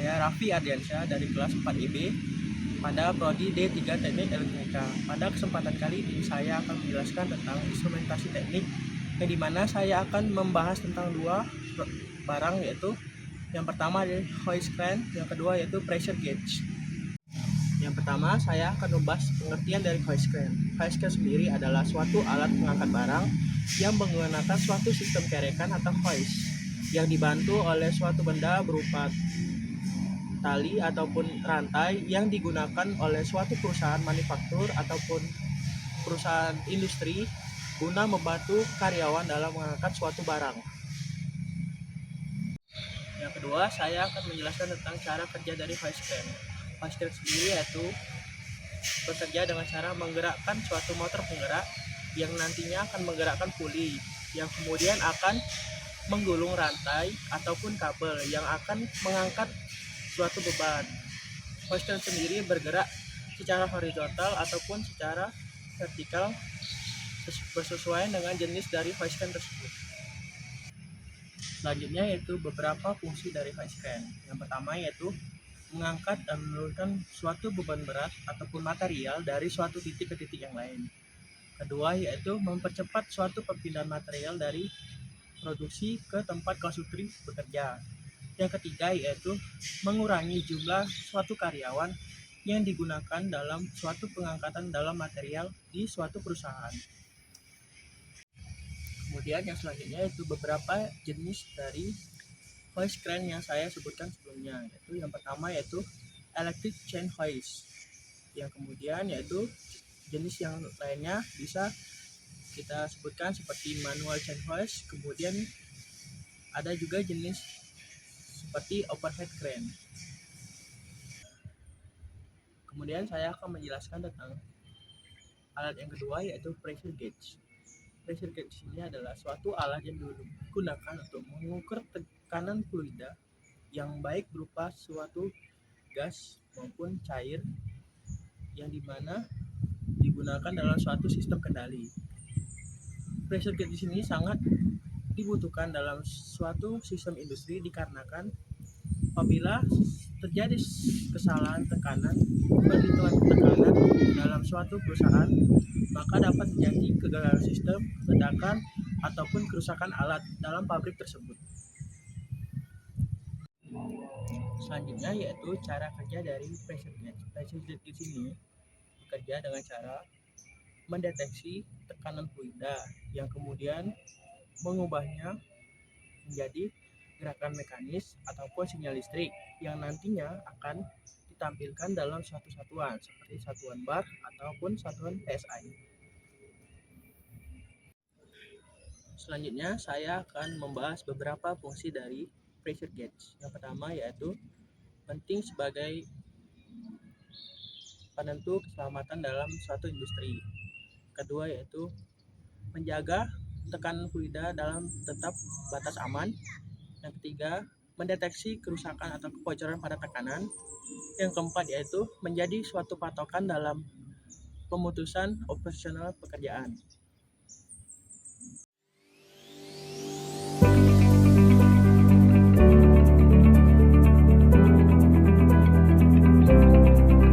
saya Raffi Ardiansyah dari kelas 4 IB pada prodi D3 Teknik Elektronika. Pada kesempatan kali ini saya akan menjelaskan tentang instrumentasi teknik, yang dimana saya akan membahas tentang dua barang, yaitu yang pertama adalah hoist crane, yang kedua yaitu pressure gauge. Yang pertama saya akan membahas pengertian dari hoist crane. Hoist crane sendiri adalah suatu alat pengangkat barang yang menggunakan suatu sistem kerekan atau hoist yang dibantu oleh suatu benda berupa tali ataupun rantai yang digunakan oleh suatu perusahaan manufaktur ataupun perusahaan industri guna membantu karyawan dalam mengangkat suatu barang. Yang kedua, saya akan menjelaskan tentang cara kerja dari hoist crane. Hoist crane sendiri yaitu bekerja dengan cara menggerakkan suatu motor penggerak yang nantinya akan menggerakkan puli yang kemudian akan menggulung rantai ataupun kabel yang akan mengangkat suatu beban. Hoist crane sendiri bergerak secara horizontal ataupun secara vertikal bersesuaian dengan jenis dari hoist crane tersebut. Selanjutnya yaitu beberapa fungsi dari hoist crane. Yang pertama yaitu mengangkat dan menurunkan suatu beban berat ataupun material dari suatu titik ke titik yang lain. Kedua yaitu mempercepat suatu perpindahan material dari produksi ke tempat konstruksi bekerja. Yang ketiga yaitu mengurangi jumlah suatu karyawan yang digunakan dalam suatu pengangkatan dalam material di suatu perusahaan. Kemudian yang selanjutnya yaitu beberapa jenis dari hoist crane yang saya sebutkan sebelumnya, yaitu yang pertama yaitu electric chain hoist, yang kemudian yaitu jenis yang lainnya bisa kita sebutkan seperti manual chain hoist, kemudian ada juga jenis seperti overhead crane. Kemudian saya akan menjelaskan tentang alat yang kedua yaitu pressure gauge. Pressure gauge ini adalah suatu alat yang digunakan untuk mengukur tekanan fluida yang baik berupa suatu gas maupun cair yang dimana digunakan dalam suatu sistem kendali. Pressure gauge di sini sangat dibutuhkan dalam suatu sistem industri dikarenakan apabila terjadi kesalahan tekanan, perhitungan tekanan dalam suatu perusahaan, maka dapat terjadi kegagalan sistem, ledakan, ataupun kerusakan alat dalam pabrik tersebut. Selanjutnya yaitu cara kerja dari pressure gauge. Pressure gauge di sini bekerja dengan cara mendeteksi tekanan fluida yang kemudian mengubahnya menjadi gerakan mekanis ataupun sinyal listrik yang nantinya akan ditampilkan dalam suatu satuan seperti satuan bar ataupun satuan PSI. Selanjutnya saya akan membahas beberapa fungsi dari pressure gauge. Yang pertama yaitu penting sebagai penentu keselamatan dalam suatu industri. Kedua yaitu menjaga tekanan fluida dalam tetap batas aman. Yang ketiga, mendeteksi kerusakan atau kebocoran pada tekanan. Yang keempat yaitu menjadi suatu patokan dalam pemutusan operasional pekerjaan.